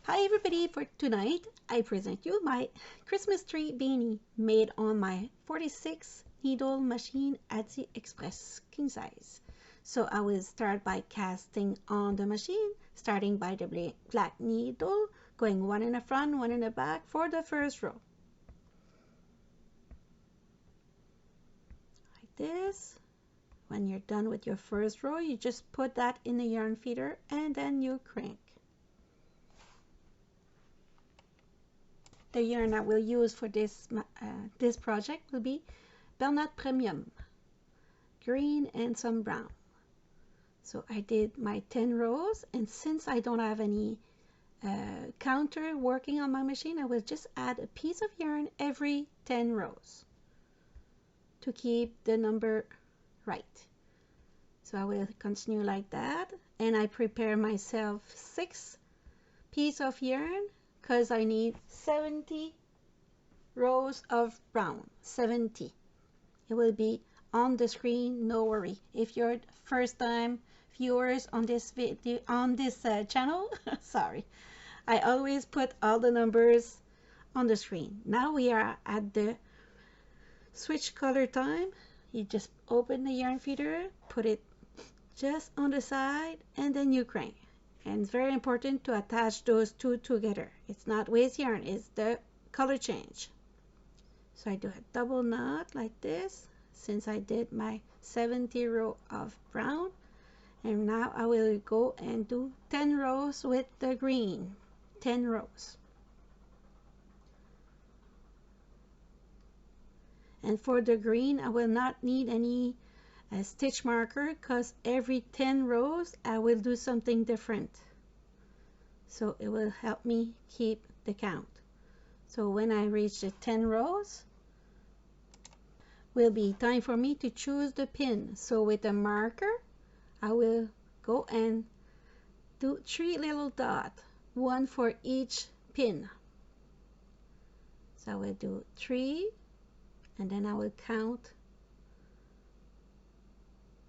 Hi everybody, for tonight I present you my Christmas tree beanie made on my 46 needle machine ADDI Express king size. So I will start by casting on the machine, starting by the black needle, going one in the front, one in the back for the first row. Like this. When you're done with your first row, you just put that in the yarn feeder and then you crank. The yarn I will use for this project will be Bernat Premium, green and some brown. So I did my 10 rows, and since I don't have any counter working on my machine, I will just add a piece of yarn every 10 rows to keep the number right. So I will continue like that, and I prepare myself 6 pieces of yarn because I need 70 rows of brown. 70. It will be on the screen, no worry. If you're first time viewers on this video, on this channel, sorry, I always put all the numbers on the screen. Now we are at the switch color time. You just open the yarn feeder, put it just on the side, and then you crank. And it's very important to attach those two together. It's not waste yarn, it's the color change. So I do a double knot like this, since I did my 70 row of brown. And now I will go and do 10 rows with the green. 10 rows. And for the green, I will not need any stitch marker because every 10 rows I will do something different. So it will help me keep the count. So when I reach the 10 rows, will be time for me to choose the pin. So with a marker, I will go and do 3 little dots, one for each pin. So I will do 3, and then I will count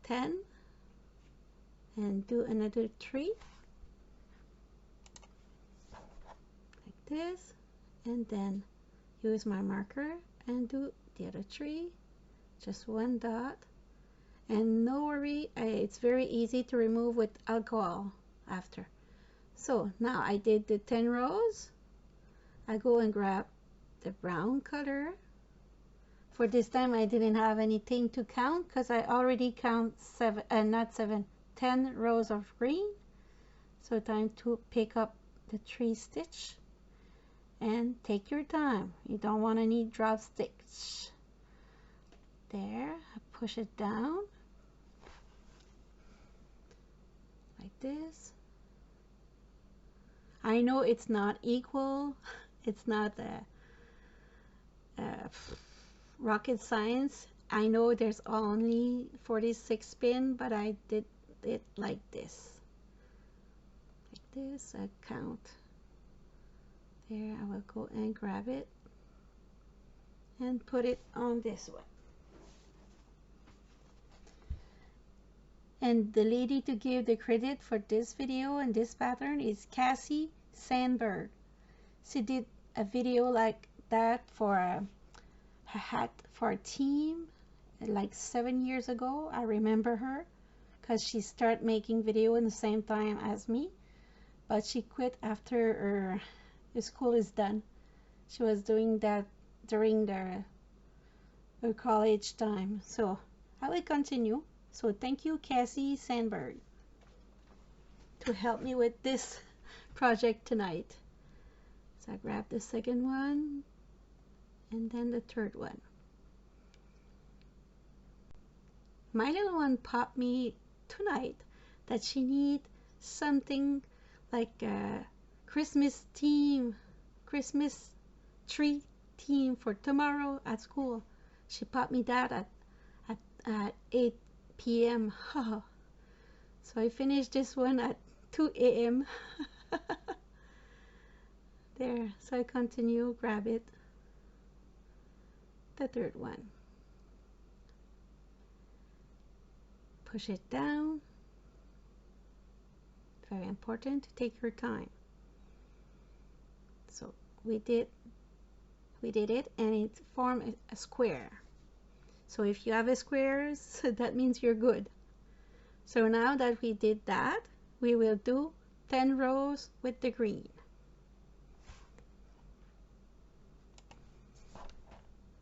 10 and do another 3 like this, and then use my marker and do the other 3, just 1 dot. And no worry, it's very easy to remove with alcohol after. So now I did the 10 rows. I go and grab the brown color. For this time I didn't have anything to count because I already count 10 rows of green. So time to pick up the 3 stitch and take your time. You don't want any drop stitch. There, I push it down like this. I know it's not equal, it's not rocket science. I know there's only 46 pin, but I did it like this. Like this, I count. There, I will go and grab it and put it on this one. And the lady to give the credit for this video and this pattern is Sandberg. She did a video like that for a hat for a team like 7 years ago. I remember her because she started making video in the same time as me, but she quit after her school is done. She was doing that during her college time. So I will continue. So thank you, Sandberg, to help me with this project tonight. So I grab the second one and then the third one. My little one popped me tonight that she need something like a Christmas theme, Christmas tree theme for tomorrow at school. She popped me that at 8 p.m. So I finished this one at 2 a.m. There, so I continue, grab it, the third one, push it down. Very important to take your time. we did it, and it formed a square. So if you have a square, that means you're good. So now that we did that, we will do 10 rows with the green.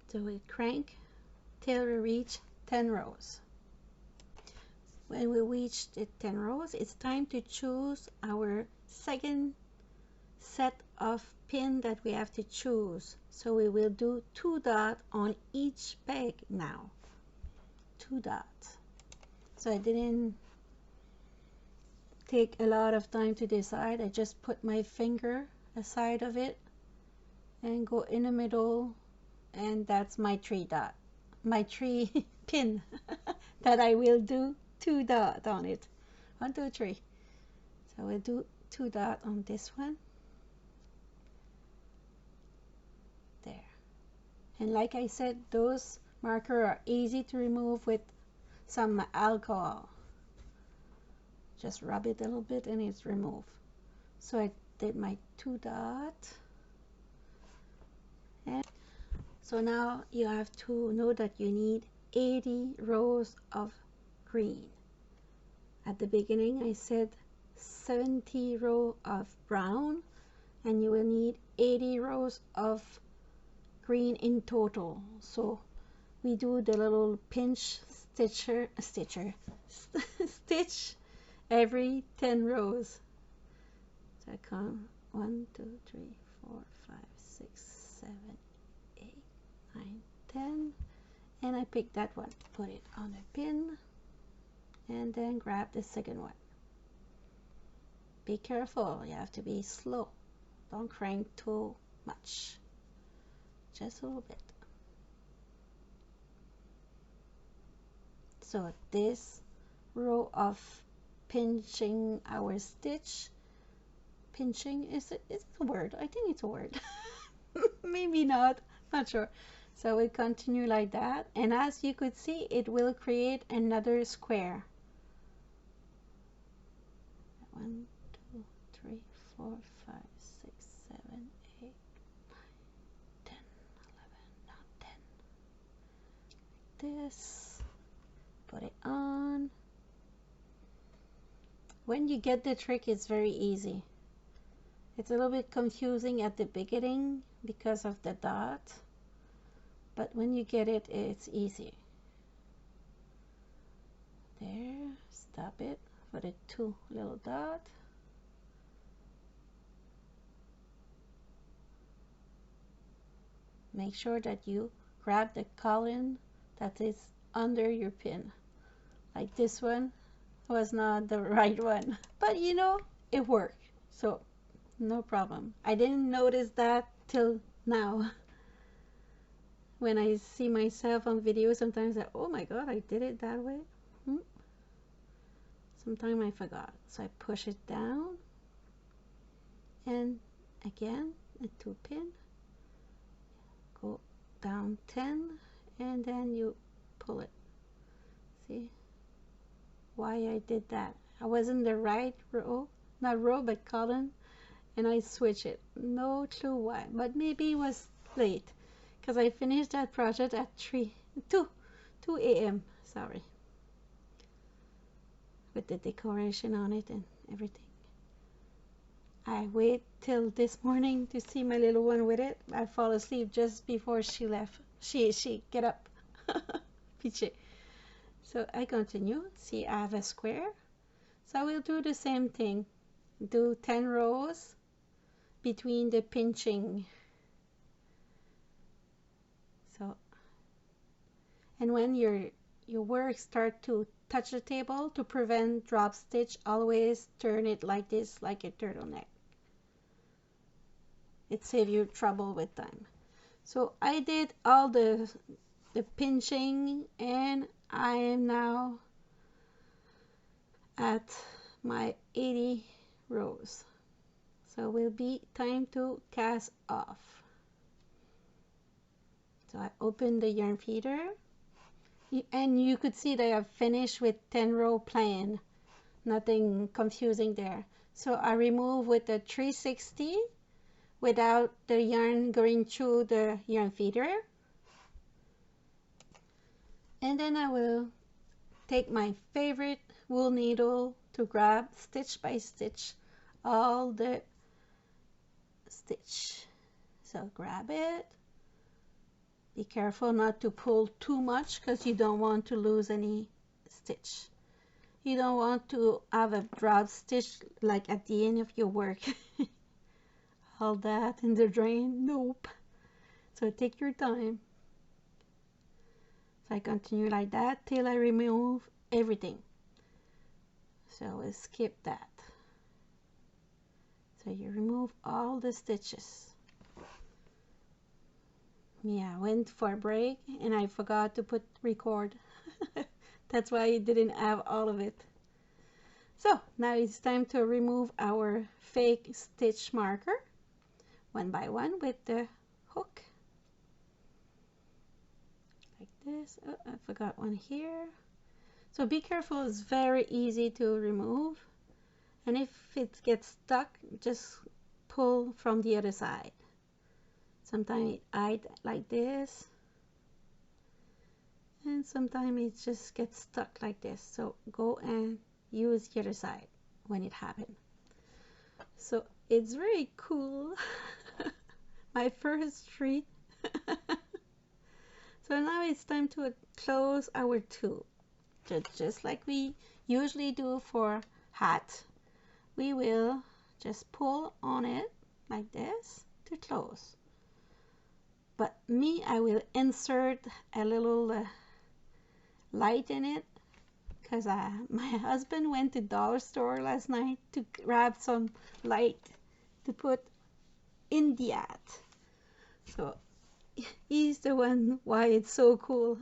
So we crank till we reach 10 rows. When we reach the 10 rows, it's time to choose our second set of pin that we have to choose. So we will do 2 dots on each peg now. 2 dots. So I didn't take a lot of time to decide. I just put my finger aside of it and go in the middle, and that's my 3 dot, my 3 pin that I will do 2 dots on it. 1, 2, 3. So we'll do 2 dots on this one. There. And like I said, those markers are easy to remove with some alcohol. Just rub it a little bit and it's removed. So I did my 2 dots. And so now you have to know that you need 80 rows of green. At the beginning I said 70 rows of brown, and you will need 80 rows of green in total. So we do the little pinch stitch every 10 rows. So I come 1, 2, 3, 4, 5, 6, 7, 8, 9, 10, and I pick that one, put it on a pin, and then grab the second one. Be careful, you have to be slow. Don't crank too much, just a little bit. So this row of pinching our stitch, pinching, is it a word? I think it's a word. Maybe not sure. So we continue like that, and as you could see, it will create another square. 1, 2, 3, 4, 5, 6, 7, 8, 9, 10, 11, not 10. Like this. Put it on. When you get the trick, it's very easy. It's a little bit confusing at the beginning because of the dot, but when you get it, it's easy. There, stop it for the 2 little dots. Make sure that you grab the column that is under your pin. Like this one was not the right one, but you know, it worked, so no problem. I didn't notice that till now. When I see myself on video, sometimes I, oh my god, I did it that way. Sometimes I forgot, so I push it down, and again a 2 pin, go down 10, and then you pull it. See why I did that? I was in the right row, not row but column, and I switch it. No clue why, but maybe it was late because I finished that project at 2 a.m. sorry, with the decoration on it and everything. I wait till this morning to see my little one with it. I fall asleep just before she left. She get up. Piche. So I continue. See, I have a square. So I will do the same thing. Do 10 rows between the pinching. So, and when your work start to touch the table, to prevent drop stitch, always turn it like this, like a turtleneck. It saves you trouble with time. So I did all the pinching, and I am now at my 80 rows. So it will be time to cast off. So I open the yarn feeder, and you could see that I've finished with 10 row plain, nothing confusing there. So I remove with the 360 without the yarn going through the yarn feeder. And then I will take my favorite wool needle to grab stitch by stitch all the stitch. So grab it. Be careful not to pull too much because you don't want to lose any stitch. You don't want to have a drop stitch like at the end of your work. All that in the drain, nope. So take your time. So I continue like that till I remove everything. So we'll skip that. So you remove all the stitches. Yeah, I went for a break and I forgot to put record. That's why I didn't have all of it. So now it's time to remove our fake stitch marker one by one with the hook. Like this. Oh, I forgot one here. So be careful, it's very easy to remove. And if it gets stuck, just pull from the other side. Sometimes it hides like this. And sometimes it just gets stuck like this. So go and use the other side when it happens. So it's very cool. My first treat. So now it's time to close our tube. Just like we usually do for hat. We will just pull on it like this to close. But me, I will insert a little light in it because my husband went to dollar store last night to grab some light to put in the hat. So he's the one why it's so cool.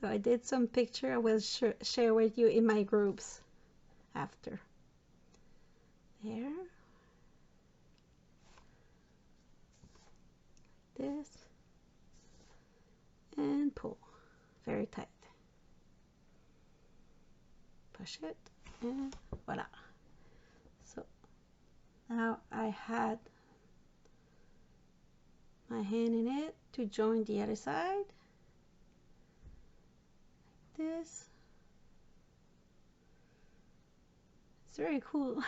So I did some picture I will share with you in my groups after. There. This. And pull. Very tight. Push it and voila. So now I had my hand in it to join the other side. Like this. It's very cool.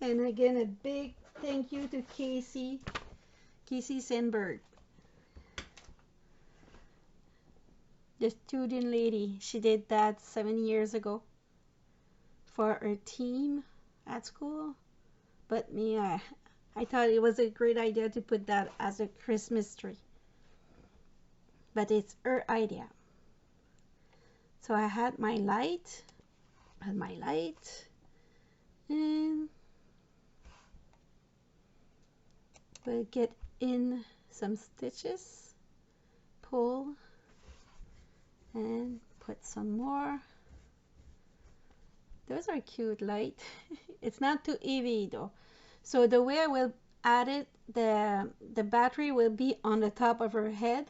And again, a big thank you to Casey Sandberg, the student lady. She did that 7 years ago for her team at school. But me, I thought it was a great idea to put that as a Christmas tree. But it's her idea. So I had my light, and we'll get in some stitches, pull, and put some more. Those are cute light. It's not too heavy though. So the way I will add it, the battery will be on the top of her head,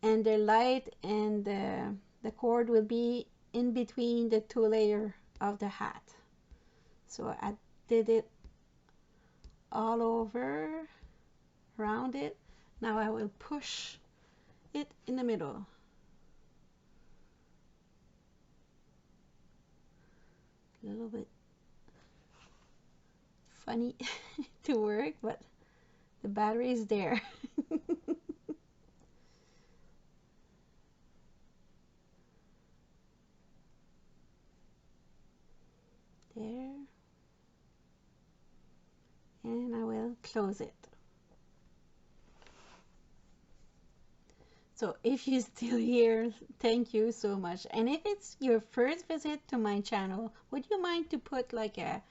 and the light and the cord will be in between the two layers of the hat. So I did it all over around it. Now I will push it in the middle. A little bit funny to work, but the battery is there. There. And I will close it. So if you're still here, thank you so much. And if it's your first visit to my channel, would you mind to put like a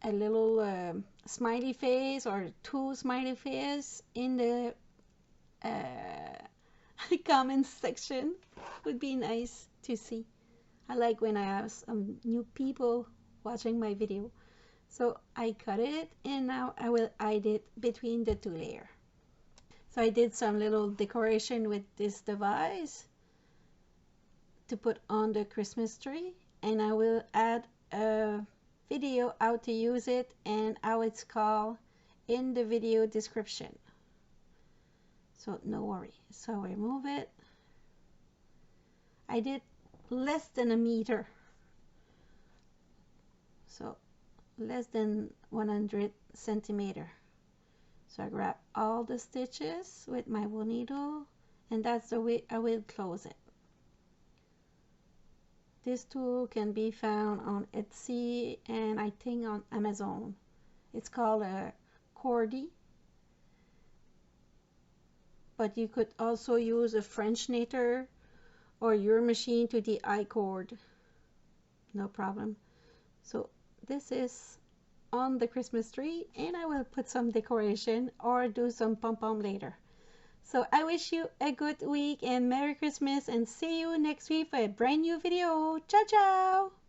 little smiley face or 2 smiley face in the comments section? Would be nice to see. I like when I have some new people watching my video. So I cut it and now I will hide it between the 2 layers. So I did some little decoration with this device to put on the Christmas tree. and I will add a video how to use it and how it's called in the video description. So no worry. So remove it. I did less than a meter. So less than 100 centimeter. So I grab all the stitches with my wool needle, and that's the way I will close it. This tool can be found on Etsy and I think on Amazon. It's called a cordie, but you could also use a French knitter or your machine to the I-cord. No problem. So this is on the Christmas tree, and I will put some decoration or do some pom-pom later. So I wish you a good week and Merry Christmas, and see you next week for a brand new video. Ciao, ciao!